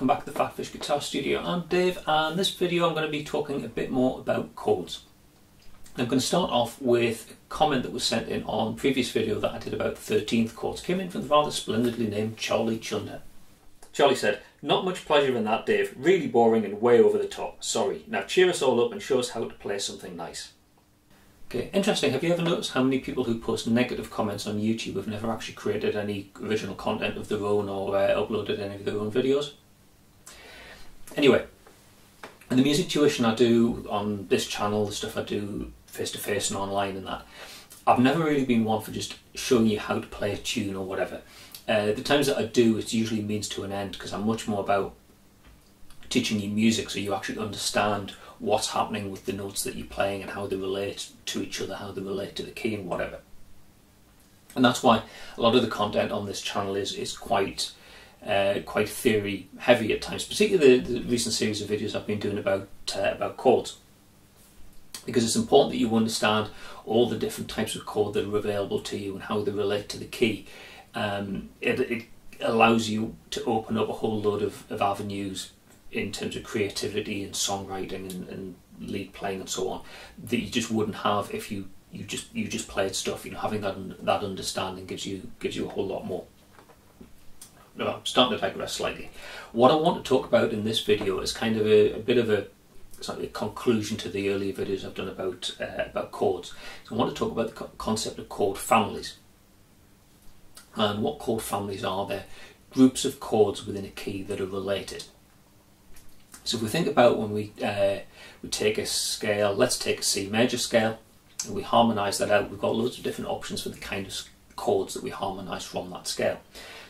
welcome back to the PhatPhish Guitar Studio. I'm Dave, and in this video I'm going to be talking a bit more about chords. I'm going to start off with a comment that was sent in on a previous video that I did about 13th chords. It came in from the rather splendidly named Charlie Chunder. Charlie said, "Not much pleasure in that, Dave. Really boring and way over the top. Sorry. Now cheer us all up and show us how to play something nice." Okay, interesting. Have you ever noticed how many people who post negative comments on YouTube have never actually created any original content of their own or uploaded any of their own videos? Anyway, in the music tuition I do on this channel, the stuff I do face-to-face and online and that, I've never really been one for just showing you how to play a tune or whatever. The times that I do, it's usually means to an end, because I'm much more about teaching you music so you actually understand what's happening with the notes that you're playing and how they relate to each other, how they relate to the key and whatever. And that's why a lot of the content on this channel is quite theory heavy at times, particularly the recent series of videos I've been doing about chords, because it's important that you understand all the different types of chord that are available to you and how they relate to the key. It allows you to open up a whole load of avenues in terms of creativity and songwriting and lead playing and so on that you just wouldn't have if you just played stuff. You know, having that understanding gives you a whole lot more. Now, I'm starting to digress slightly. What I want to talk about in this video is kind of a bit of a conclusion to the earlier videos I've done about chords. So I want to talk about the concept of chord families. And what chord families are? They're groups of chords within a key that are related. So if we think about when we take a scale, let's take a C major scale, and we harmonise that out, we've got loads of different options for the kind of chords that we harmonise from that scale.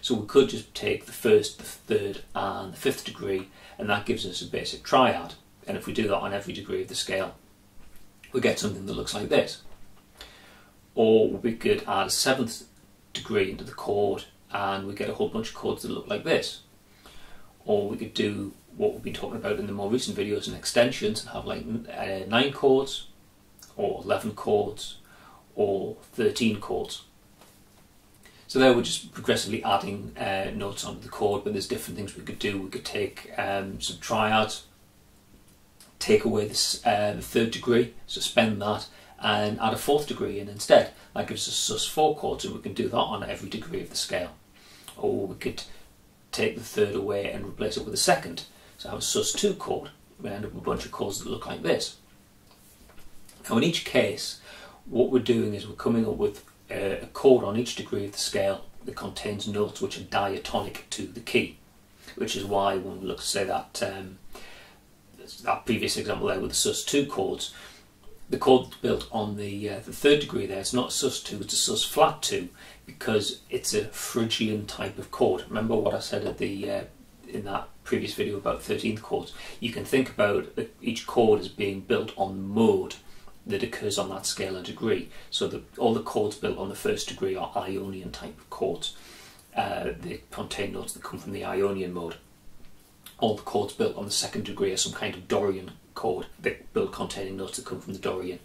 So we could just take the first, the third and the fifth degree, and that gives us a basic triad. And if we do that on every degree of the scale, we get something that looks like this. Or we could add a seventh degree into the chord and we get a whole bunch of chords that look like this. Or we could do what we've been talking about in the more recent videos and extensions and have like 9 chords or 11 chords or 13 chords. So there we're just progressively adding notes onto the chord, but there's different things we could do. We could take some triads, take away this, the third degree, suspend that, and add a fourth degree in instead. That gives us sus4 chords, and we can do that on every degree of the scale. Or we could take the third away and replace it with a second. So have a sus2 chord. We end up with a bunch of chords that look like this. Now in each case, what we're doing is we're coming up with a chord on each degree of the scale that contains notes which are diatonic to the key. Which is why when we look at, say, that previous example there with the sus2 chords, the chord built on the third degree there, it's not sus2, it's a sus flat 2, because it's a Phrygian type of chord. Remember what I said at the in that previous video about 13th chords? You can think about each chord as being built on the mode that occurs on that scale and degree. So all the chords built on the first degree are Ionian type of chords. They contain notes that come from the Ionian mode. All the chords built on the second degree are some kind of Dorian chord, built containing notes that come from the Dorian.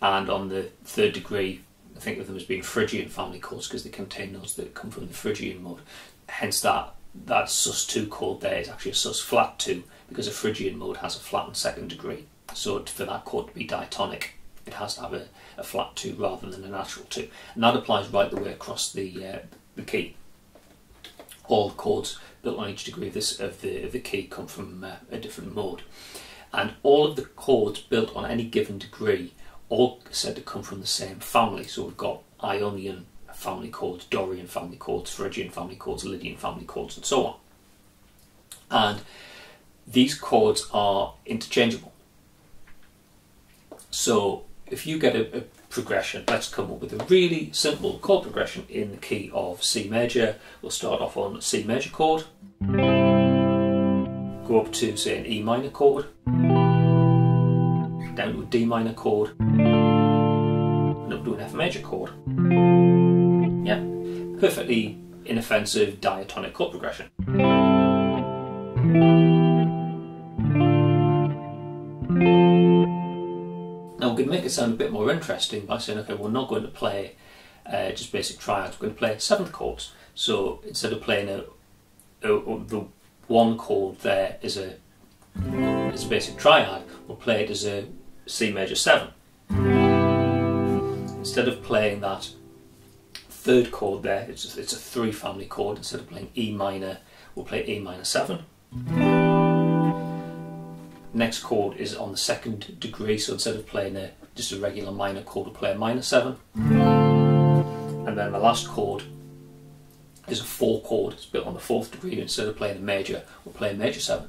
And on the third degree, I think of them as being Phrygian family chords because they contain notes that come from the Phrygian mode. Hence that sus2 chord there is actually a sus flat 2, because a Phrygian mode has a flattened second degree. So for that chord to be diatonic, it has to have a flat 2 rather than a natural 2. And that applies right the way across the key. All the chords built on each degree of the key come from a different mode. And all of the chords built on any given degree all said to come from the same family. So we've got Ionian family chords, Dorian family chords, Phrygian family chords, Lydian family chords, and so on. And these chords are interchangeable. So if you get a progression, let's come up with a really simple chord progression in the key of C major. We'll start off on C major chord, go up to, say, an E minor chord, down to a D minor chord, and up to an F major chord. Yeah, perfectly inoffensive diatonic chord progression. Now we can make it sound a bit more interesting by saying, okay, we're not going to play just basic triads, we're going to play 7th chords. So instead of playing the one chord there is a basic triad, we'll play it as a C major 7. Instead of playing that third chord there, it's a 3 family chord. Instead of playing E minor, we'll play E minor 7. Next chord is on the 2nd degree, so instead of playing just a regular minor chord, we'll play a minor 7. And then the last chord is a 4 chord, it's built on the 4th degree. Instead of playing a major, we'll play a major 7.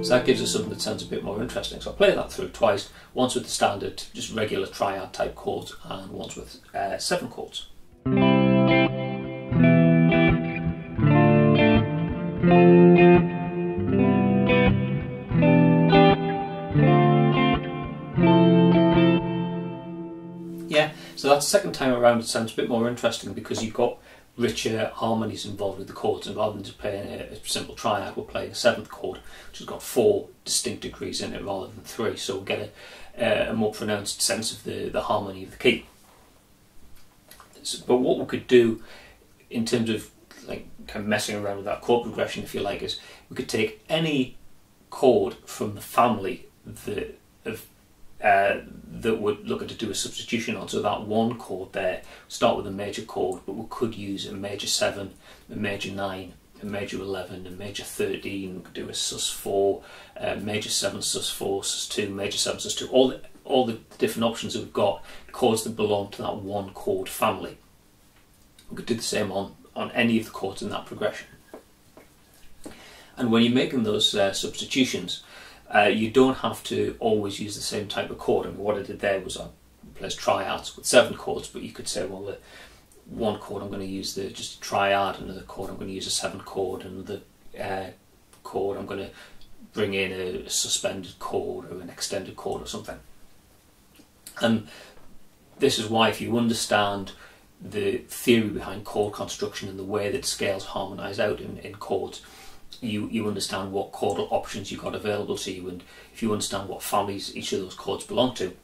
So that gives us something that sounds a bit more interesting. So I'll play that through twice, once with the standard, just regular triad type chords, and once with 7 chords. Yeah, so that's the second time around. It sounds a bit more interesting because you've got richer harmonies involved with the chords, and rather than just playing a simple triad, we're playing a 7th chord, which has got 4 distinct degrees in it rather than 3, so we'll get a more pronounced sense of the harmony of the key. So, but what we could do in terms of like kind of messing around with that chord progression, if you like, is we could take any chord from the family that would look at to do a substitution on. So that one chord there, start with a major chord, but we could use a major 7, a major 9, a major 11, a major 13, we could do a sus4, major 7, sus4, sus2, major 7, sus2, all the different options that we've got, chords that belong to that one chord family. We could do the same on any of the chords in that progression. And when you're making those substitutions, you don't have to always use the same type of chord. And what I did there was I placed triads with 7 chords, but you could say, well, the one chord I'm going to use just a triad, another chord I'm going to use a 7 chord, and the chord I'm going to bring in a suspended chord or an extended chord or something. And this is why, if you understand the theory behind chord construction and the way that scales harmonise out in chords, you understand what chordal options you've got available to you, and if you understand what families each of those chords belong to,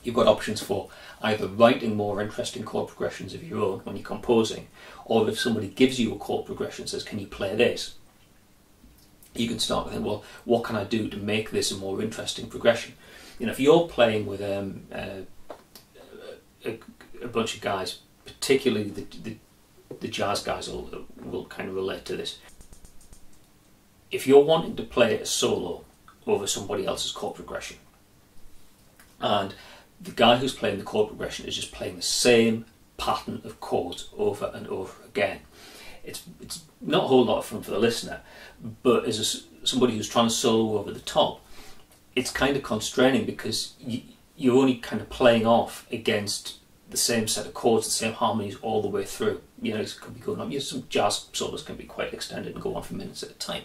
you've got options for either writing more interesting chord progressions of your own when you're composing, or if somebody gives you a chord progression and says, can you play this? You can start with, well, what can I do to make this a more interesting progression? You know, if you're playing with a bunch of guys, particularly the jazz guys will kind of relate to this. If you're wanting to play a solo over somebody else's chord progression, and the guy who's playing the chord progression is just playing the same pattern of chords over and over again, it's not a whole lot of fun for the listener, but as somebody who's trying to solo over the top, it's kind of constraining because you're only kind of playing off against the same set of chords, the same harmonies all the way through. You know, it could be going on. Some jazz solos can be quite extended and go on for minutes at a time.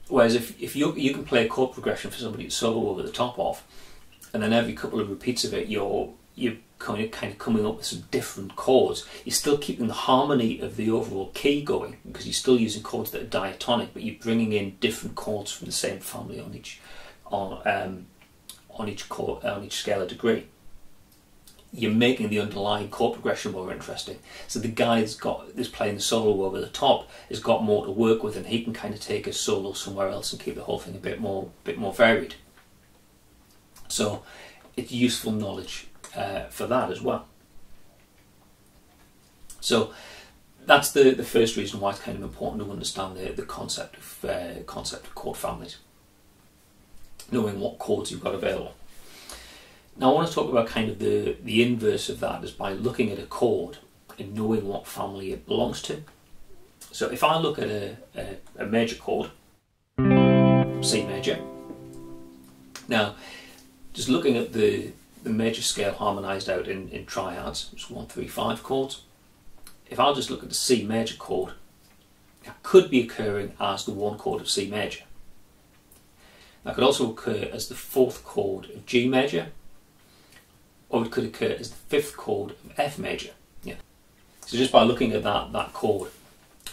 Whereas if you can play a chord progression for somebody to solo over the top of, and then every couple of repeats of it, you're kind of coming up with some different chords. You're still keeping the harmony of the overall key going because you're still using chords that are diatonic, but you're bringing in different chords from the same family on each scalar degree. You're making the underlying chord progression more interesting. So the guy that's playing the solo over the top has got more to work with, and he can kind of take a solo somewhere else and keep the whole thing a bit more varied. So it's useful knowledge for that as well. So that's the first reason why it's kind of important to understand the concept of chord families, knowing what chords you've got available. Now I want to talk about kind of the inverse of that, is by looking at a chord and knowing what family it belongs to. So if I look at a major chord, C major, now just looking at the major scale harmonised out in triads, it's 1, 3, 5 chords. If I'll just look at the C major chord, it could be occurring as the 1 chord of C major. That could also occur as the 4th chord of G major, or it could occur as the 5th chord of F major. Yeah. So just by looking at that chord,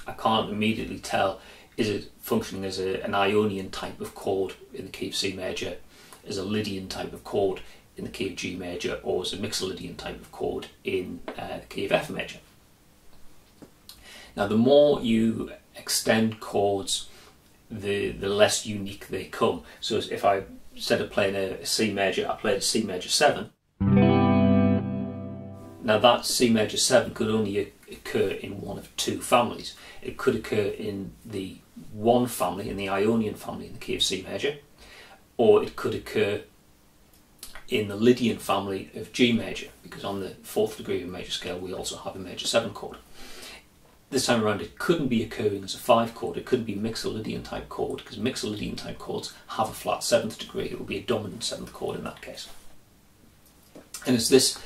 I can't immediately tell, is it functioning as an Ionian type of chord in the key of C major, as a Lydian type of chord in the key of G major, or as a Mixolydian type of chord in the key of F major. Now the more you extend chords, the less unique they come. So if I, instead of playing a C major, I played a C major 7. Now that C major 7 could only occur in one of two families. It could occur in the one family, in the Ionian family in the key of C major, or it could occur in the Lydian family of G major, because on the 4th degree of a major scale we also have a major 7 chord. This time around it couldn't be occurring as a 5 chord, it couldn't be Mixolydian type chord, because Mixolydian type chords have a flat 7th degree, it would be a dominant 7th chord in that case. And it's this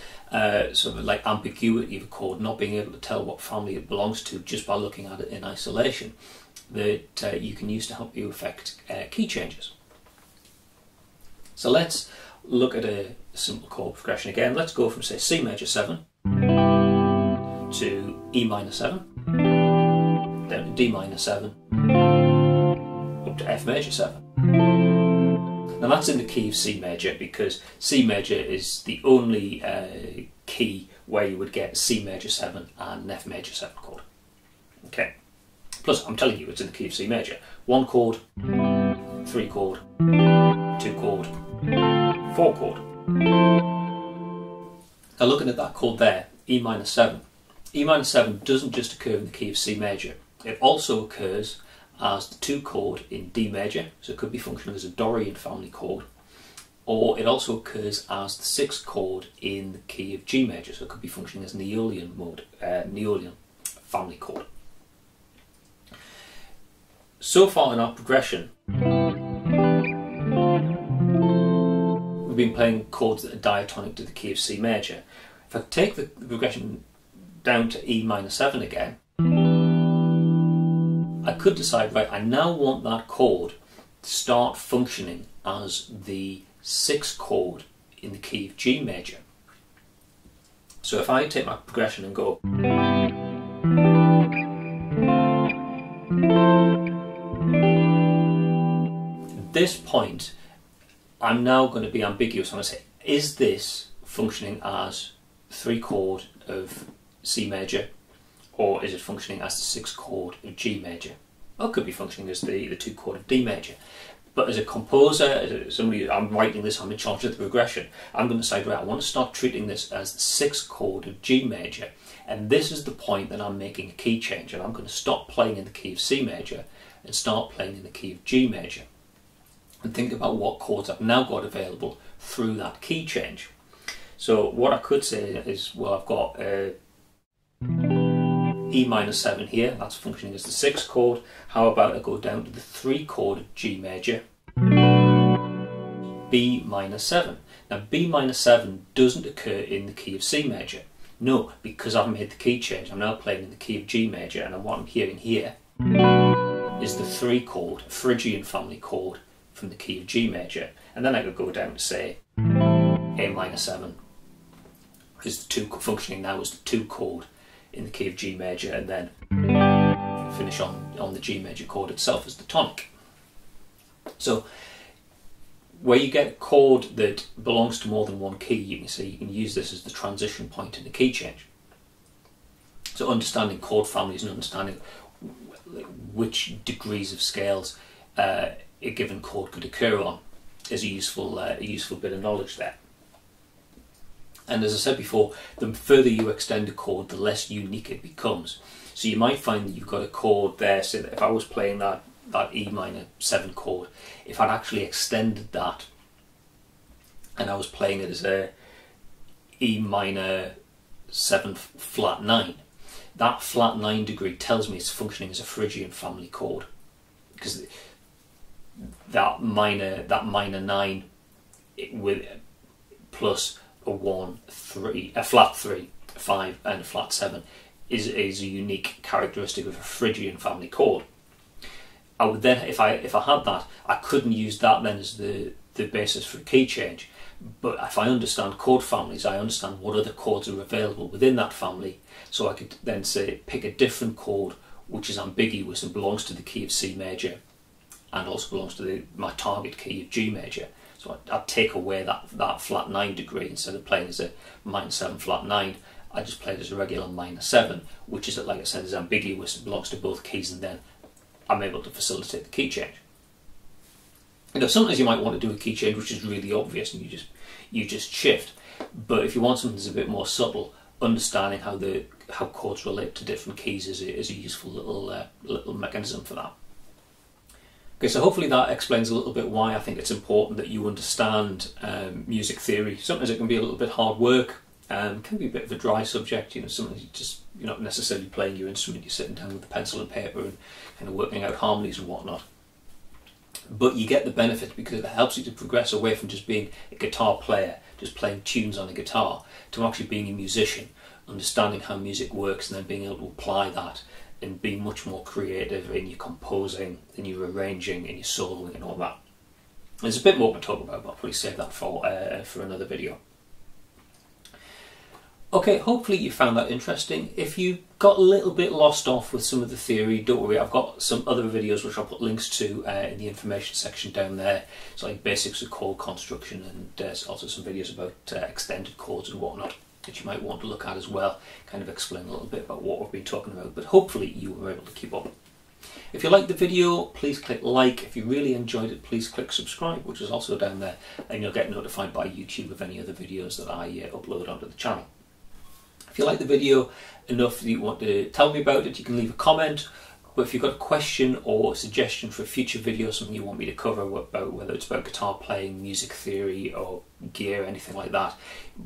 sort of like ambiguity of a chord, not being able to tell what family it belongs to just by looking at it in isolation, that you can use to help you affect key changes. So let's look at a simple chord progression again. Let's go from, say, C major 7 to E minor 7, down to D minor 7, up to F major 7. Now that's in the key of C major, because C major is the only key where you would get C major 7 and an F major 7 chord. Okay. Plus, I'm telling you, it's in the key of C major. 1 chord, 3 chord, 2 chord, 4 chord. Now looking at that chord there, E minor 7. E minor 7 doesn't just occur in the key of C major. It also occurs as the 2 chord in D major, so it could be functioning as a Dorian family chord, or it also occurs as the 6th chord in the key of G major, so it could be functioning as an Aeolian mode, Aeolian family chord. So far in our progression, we've been playing chords that are diatonic to the key of C major. If I take the progression down to E minor 7 again, I could decide, right, I now want that chord to start functioning as the 6th chord in the key of G major. So if I take my progression and go, at this point, I'm now going to be ambiguous. I'm going to say, is this functioning as 3 chord of C major, or is it functioning as the 6th chord of G major? Well, it could be functioning as the 2 chord of D major. But as a composer, as somebody, I'm writing this, I'm in charge of the progression, I'm going to say, right, I want to start treating this as the 6th chord of G major, and this is the point that I'm making a key change, and I'm going to stop playing in the key of C major and start playing in the key of G major. And think about what chords I've now got available through that key change. So what I could say is, well, I've got E minor 7 here, that's functioning as the 6th chord. How about I go down to the 3 chord of G major, B minor 7. Now B minor 7 doesn't occur in the key of C major. No, because I've made the key change. I'm now playing in the key of G major, and what I'm hearing here is the 3 chord, a Phrygian family chord from the key of G major. And then I could go down to, say, A minor 7 is the 2, functioning now as the 2 chord in the key of G major, and then finish on the G major chord itself as the tonic. So where you get a chord that belongs to more than one key, you can see you can use this as the transition point in the key change. So understanding chord families and understanding which degrees of scales a given chord could occur on is a useful bit of knowledge there. And as I said before, the further you extend a chord, the less unique it becomes. So you might find that you've got a chord there, so that if I was playing that E minor 7 chord, if I'd actually extended that and I was playing it as a E minor 7 flat 9, that flat 9 degree tells me it's functioning as a Phrygian family chord, because that minor 9 with plus a 1, 3, a flat 3, 5 and a flat 7 is a unique characteristic of a Phrygian family chord. I would then, if I had that, I couldn't use that then as the basis for a key change. But if I understand chord families, I understand what other chords are available within that family, so I could then say pick a different chord which is ambiguous and belongs to the key of C major and also belongs to my target key of G major. So I'd take away that flat 9 degree. Instead of playing as a minor 7 flat 9, I just play it as a regular minor 7, which is, like I said, is ambiguous, it belongs to both keys, and then I'm able to facilitate the key change. You know, sometimes you might want to do a key change which is really obvious and you just shift. But if you want something that's a bit more subtle, understanding how chords relate to different keys is a useful little mechanism for that. Okay, so hopefully that explains a little bit why I think it's important that you understand music theory. Sometimes it can be a little bit hard work, can be a bit of a dry subject. You know, sometimes you're not necessarily playing your instrument, you're sitting down with a pencil and paper and kind of working out harmonies and whatnot. But you get the benefit because it helps you to progress away from just being a guitar player, just playing tunes on a guitar, to actually being a musician, understanding how music works, and then being able to apply that and be much more creative in your composing, in your arranging, in your soloing and all that. There's a bit more to talk about, but I'll probably save that for another video. Okay, hopefully you found that interesting. If you got a little bit lost off with some of the theory, don't worry, I've got some other videos which I'll put links to in the information section down there. It's like basics of chord construction, and there's also some videos about extended chords and whatnot that you might want to look at as well, kind of explain a little bit about what we've been talking about, but hopefully you were able to keep up. If you liked the video, please click like. If you really enjoyed it, please click subscribe, which is also down there, and you'll get notified by YouTube of any other videos that I upload onto the channel. If you like the video enough that you want to tell me about it, you can leave a comment. But if you've got a question or a suggestion for a future video, something you want me to cover about, whether it's about guitar playing, music theory or gear, anything like that,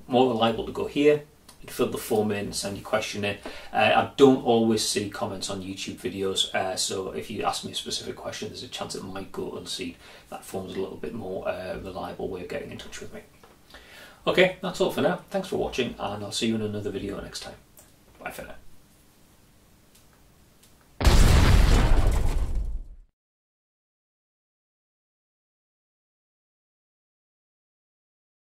more than liable to go here and fill the form in and send your question in. I don't always see comments on YouTube videos, so if you ask me a specific question, there's a chance it might go unseen. That form's a little bit more reliable way of getting in touch with me. Okay, that's all for now. Thanks for watching, and I'll see you in another video next time. Bye for now.